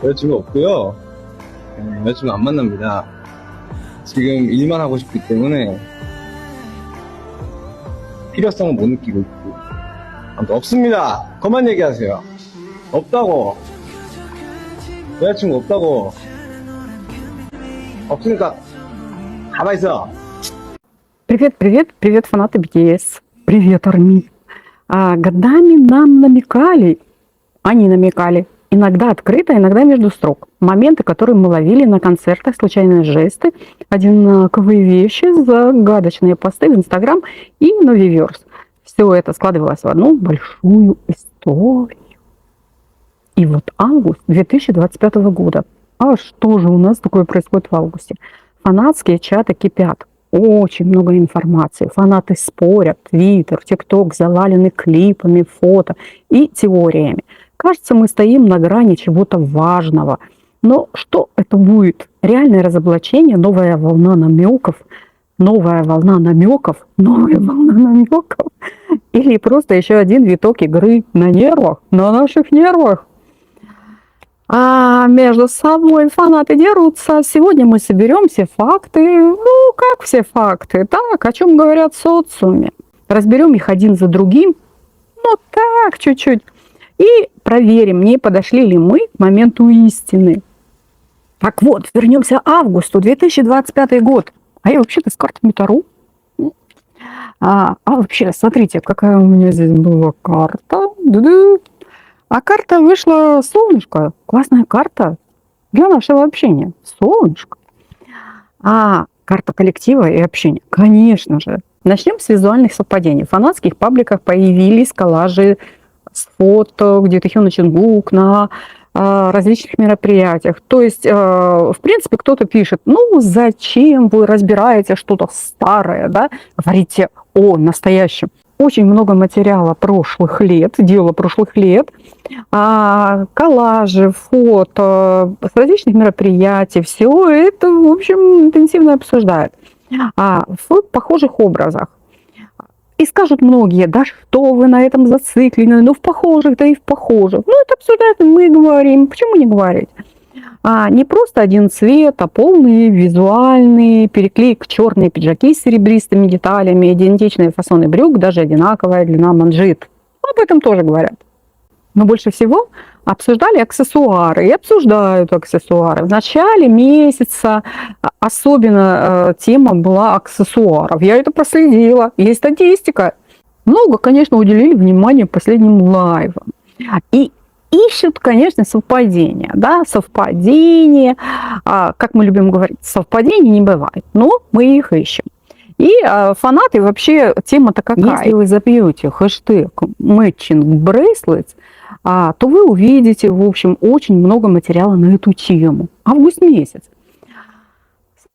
여자친구 없고요. 여자친구 안 만납니다. 지금 일만 하고 싶기 때문에 필요성을 못 느끼고 있고. 아무튼 없습니다. 그만 얘기하세요. 없다고. 여자친구 없다고. 없으니까 가만히 있어. Привет, привет, привет, фанаты BTS. Привет, Арми. Годами нам намекали, они намекали, иногда открыто, иногда между строк. Моменты, которые мы ловили на концертах, случайные жесты, одинаковые вещи, загадочные посты в Инстаграм и Новиверс. Все это складывалось в одну большую историю. И вот август 2025 года. А что же у нас такое происходит в августе? Фанатские чаты кипят. Очень много информации. Фанаты спорят. Твиттер, ТикТок завалены клипами, фото и теориями. Кажется, мы стоим на грани чего-то важного. Но что это будет? Реальное разоблачение, новая волна намеков? Новая волна намеков? Новая волна намеков? Или просто еще один виток игры на нервах? На наших нервах? А между собой фанаты дерутся. Сегодня мы соберем все факты. Ну, как все факты? Так, о чем говорят в социуме. Разберем их один за другим. Ну, так, чуть-чуть. И проверим, не подошли ли мы к моменту истины. Так вот, вернемся к августу, 2025 год. А я вообще-то с картами Таро. Вообще, смотрите, какая у меня здесь была карта. А карта вышла солнышко. Классная карта для нашего общения. Солнышко. А карта коллектива и общения. Конечно же. Начнем с визуальных совпадений. В фанатских пабликах появились коллажи с фото, где Тэхён Чонгук на различных мероприятиях. То есть, в принципе, кто-то пишет, ну, зачем вы разбираете что-то старое, да? Говорите о настоящем. Очень много материала прошлых лет, дела прошлых лет, коллажи, фото с различных мероприятий, все это, в общем, интенсивно обсуждают в похожих образах. И скажут многие, да что вы на этом зациклены, ну в похожих, да и в похожих. Ну это обсуждают, мы говорим, почему не говорить? Не просто один цвет, а полные визуальные, переклейк черные пиджаки с серебристыми деталями, идентичные фасоны брюк, даже одинаковая длина манжет. Об этом тоже говорят. Но больше всего обсуждали аксессуары и обсуждают аксессуары. В начале месяца особенно тема была аксессуаров. Я это проследила. Есть статистика. Много, конечно, уделили внимание последним лайвам. И ищут, конечно, совпадения. Да? Совпадения, как мы любим говорить, совпадений не бывает. Но мы их ищем. И фанаты вообще, тема-то какая? Если вы забьете хэштег matching bracelets, то вы увидите, в общем, очень много материала на эту тему. Август месяц.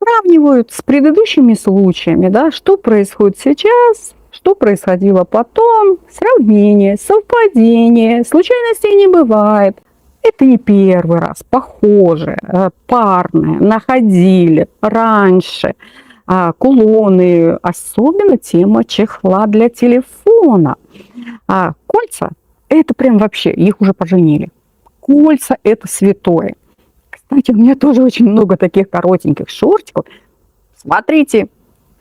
Сравнивают с предыдущими случаями, да, что происходит сейчас, что происходило потом, сравнение, совпадение, случайностей не бывает. Это не первый раз, похожее, парное, находили раньше. Кулоны, особенно тема чехла для телефона. Кольца, это прям вообще, их уже поженили. Кольца – это святое. Кстати, у меня тоже очень много таких коротеньких шортиков. Смотрите,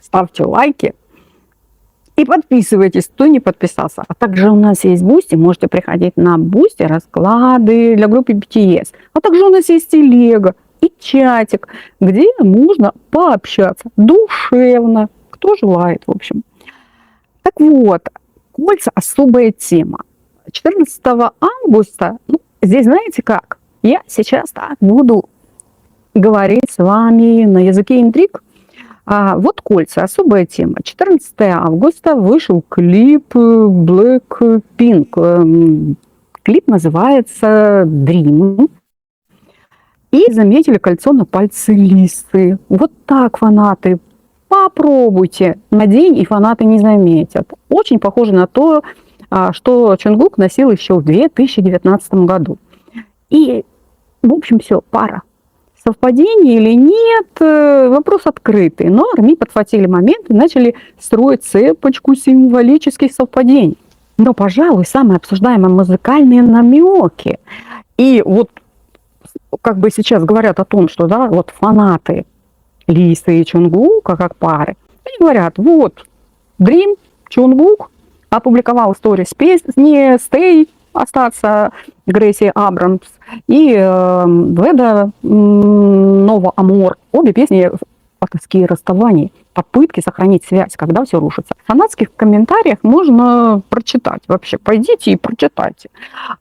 ставьте лайки и подписывайтесь, кто не подписался. А также у нас есть Бусти, можете приходить на Бусти, расклады для группы BTS. А также у нас есть телега и чатик, где можно пообщаться душевно, кто желает, в общем. Так вот, кольца – особая тема. 14 августа, здесь знаете как? Я сейчас так буду говорить с вами на языке интриг. Вот кольца, особая тема. 14 августа вышел клип Blackpink. Клип называется Dream. И заметили кольцо на пальце Лисы. Вот так, фанаты. Попробуйте. Надень, и фанаты не заметят. Очень похоже на то, что Чонгук носил еще в 2019 году. И, в общем, все, пара. Совпадение или нет, вопрос открытый. Но армии подхватили момент и начали строить цепочку символических совпадений. Но, пожалуй, самые обсуждаемые музыкальные намеки. И вот как бы сейчас говорят о том, что, да, вот фанаты Лисы и Чонгука как пары, они говорят, вот, Дрим, Чонгук опубликовал историю с песней «Stay», остаться Грейси Абрамс, и Веда Нова Амор. Обе песни о тоске и расставании, попытки сохранить связь, когда все рушится. В фанатских комментариях можно прочитать вообще. Пойдите и прочитайте.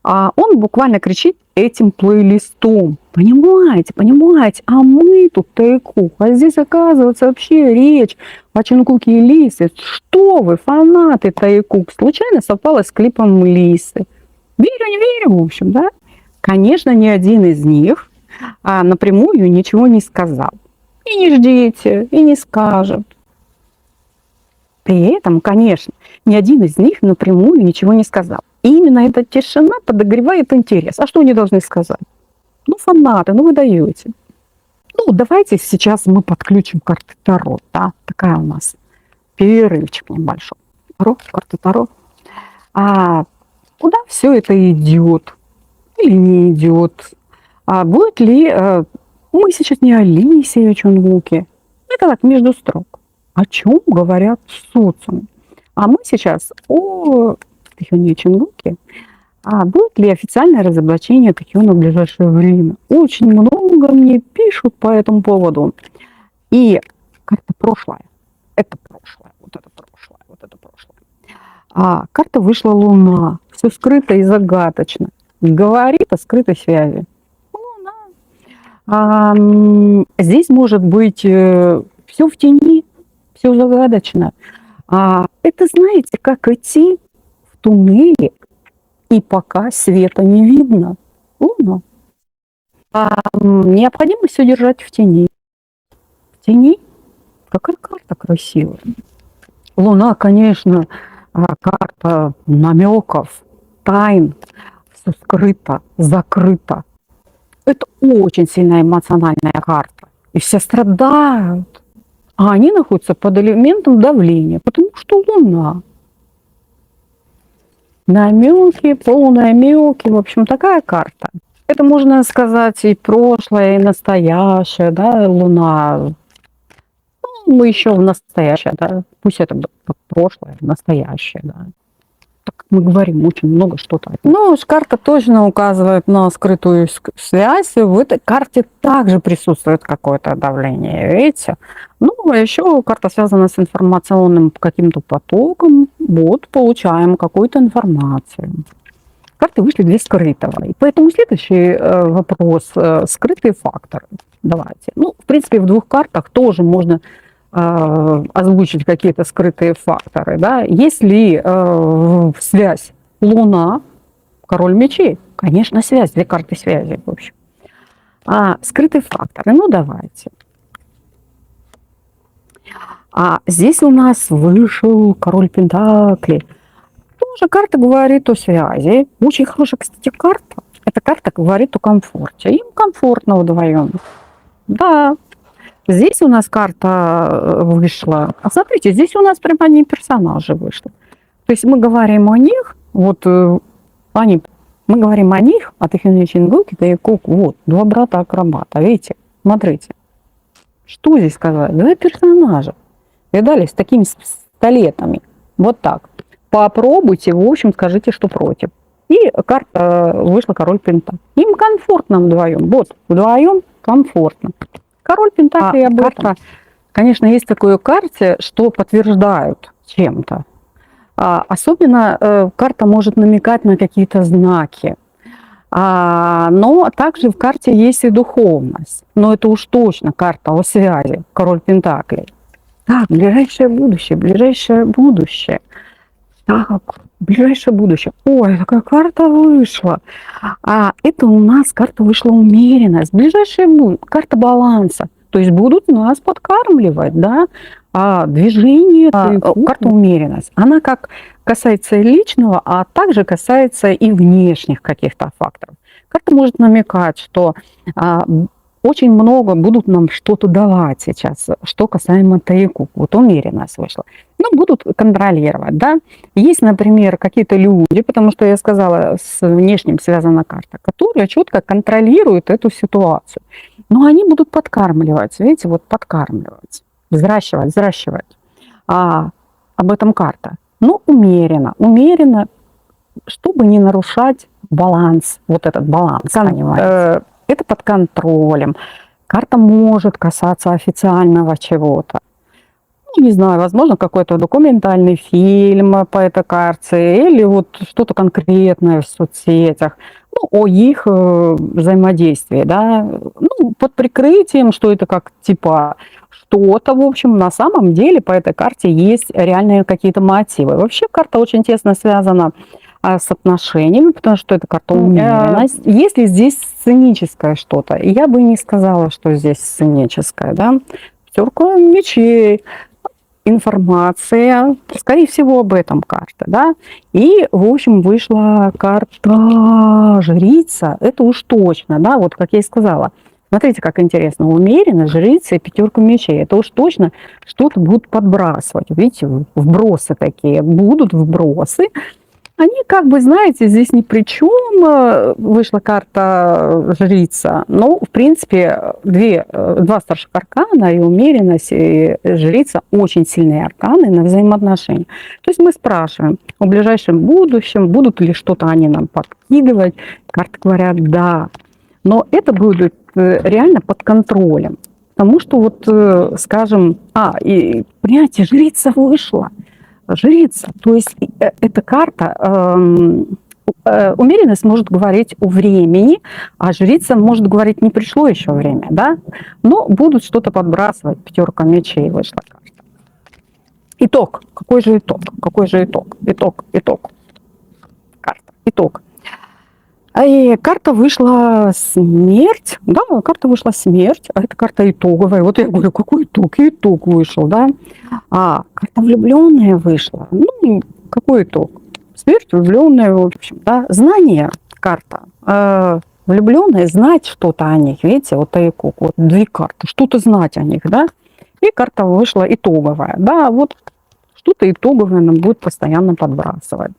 Он буквально кричит этим плейлистом. Понимаете, а мы тут Тайкук, а здесь оказывается вообще речь о Чонгуке и Лисе. Что вы, фанаты Тайкук, случайно совпало с клипом Лисы. Верю, не верю, в общем, да? Конечно, ни один из них напрямую ничего не сказал. И не ждите, и не скажет. При этом, конечно, ни один из них напрямую ничего не сказал. И именно эта тишина подогревает интерес. А что они должны сказать? Ну, фанаты, ну вы даете. Ну, давайте сейчас мы подключим карты Таро. Да? Такая у нас перерывчик небольшой. Таро, карты Таро. Куда все это идет? Или не идет? Будет ли... Мы сейчас не о Лисе и о Чонгуке. Это так, между строк. О чем говорят социум? А мы сейчас о Тэхёне и Чонгуке. Будет ли официальное разоблачение Тэхёна в ближайшее время? Очень много мне пишут по этому поводу. И карта прошлое. Это прошлое. Вот это прошлое. Вот это прошлое. Карта вышла Луна. Все скрыто и загадочно. Говорит о скрытой связи. Здесь может быть все в тени, все загадочно. Это, знаете, как идти в туннеле, и пока света не видно. Луна. Необходимо все держать в тени. В тени? Какая карта красивая. Луна, конечно, карта намеков, тайн, все скрыто, закрыто. Это очень сильная эмоциональная карта. И все страдают. А они находятся под элементом давления, потому что Луна. Намеки, полунамеки, в общем, такая карта. Это можно сказать и прошлое, и настоящее, да, Луна. Ну, мы еще в настоящее, да. Пусть это прошлое, настоящее, да. Так мы говорим очень много что-то. Ну, карта точно указывает на скрытую связь. В этой карте также присутствует какое-то давление, видите? Ну, а еще карта связана с информационным каким-то потоком. Вот, получаем какую-то информацию. Карты вышли две скрытого. И поэтому следующий вопрос. Скрытые факторы. Давайте. Ну, в принципе, в двух картах тоже можно озвучить какие-то скрытые факторы. Да? Есть ли связь Луна, король мечей? Конечно, связь, две карты связи, в общем. Скрытые факторы, ну давайте. Здесь у нас вышел король пентаклей. Тоже карта говорит о связи. Очень хорошая, кстати, карта. Эта карта говорит о комфорте. Им комфортно вдвоем. Да. Здесь у нас карта вышла. Смотрите, здесь у нас прямо не персонажи вышли. То есть мы говорим о них, вот мы говорим о них, о Тэхёне и Чонгуке, Тайкук, вот, два брата-акробата, видите, смотрите. Что здесь сказать? Два персонажа. Видали, с такими пистолетами. Вот так. Попробуйте, в общем, скажите, что против. И карта вышла король пентаклей. Им комфортно вдвоем. Вот, вдвоем комфортно. Король пентаклей об этом. Конечно, есть такое карте, что подтверждают чем-то. Особенно карта может намекать на какие-то знаки. Но также в карте есть и духовность. Но это уж точно карта о связи. Король пентаклей. Так, ближайшее будущее, ближайшее будущее. Так, ближайшее будущее. Ой, такая карта вышла. Это у нас карта вышла умеренность. Ближайшее будущее, карта баланса. То есть будут нас подкармливать, да? Движение, карта умеренность. Она как касается личного, а также касается и внешних каких-то факторов. Карта может намекать, что очень много будут нам что-то давать сейчас, что касаемо Тайкук. Вот умеренность вышла. ну, будут контролировать, да. Есть, например, какие-то люди, потому что я сказала, с внешним связана карта, которые четко контролируют эту ситуацию. Но они будут подкармливать, видите, вот подкармливать, взращивать. Об этом карта. Но умеренно, чтобы не нарушать баланс, вот этот баланс, понимаете. Это под контролем. Карта может касаться официального чего-то. Ну, не знаю, возможно, какой-то документальный фильм по этой карте или вот что-то конкретное в соцсетях, ну, о их взаимодействии, да, ну, под прикрытием, что это как типа что-то, в общем, на самом деле по этой карте есть реальные какие-то мотивы. Вообще карта очень тесно связана с отношениями, потому что это карта умеренность. Если здесь сценическое что-то, я бы не сказала, что здесь сценическое, да, пятерка мечей, информация, скорее всего, об этом карта, да, и, в общем, вышла карта жрица, это уж точно, да, вот как я и сказала. Смотрите, как интересно, умеренно, жрица и пятерка мечей, это уж точно что-то будут подбрасывать, видите, вбросы такие, будут вбросы. Они, как бы, знаете, здесь ни при чем. Вышла карта жрица. Ну, в принципе, два старших аркана, и умеренность, и жрица, очень сильные арканы на взаимоотношения. То есть мы спрашиваем о ближайшем будущем, будут ли что-то они нам подкидывать. Карты говорят «да». Но это будет реально под контролем. Потому что, вот, скажем, и, понимаете, жрица вышла. Жрица, то есть эта карта, умеренность может говорить о времени, а жрица может говорить, не пришло еще время, да, но будут что-то подбрасывать, пятерка мечей вышла карта. Итог, какой же итог? Итог. Итог. И карта вышла смерть, да, карта вышла смерть, а это карта итоговая. Вот я говорю, какой итог? Итог вышел, да. Карта влюбленная вышла. Ну, какой итог? Смерть, влюбленная, в общем, да. Знание карта. Влюбленная, знать что-то о них, видите, вот итог, вот две карты, что-то знать о них, да. И карта вышла итоговая, да, вот что-то итоговое нам будет постоянно подбрасывать.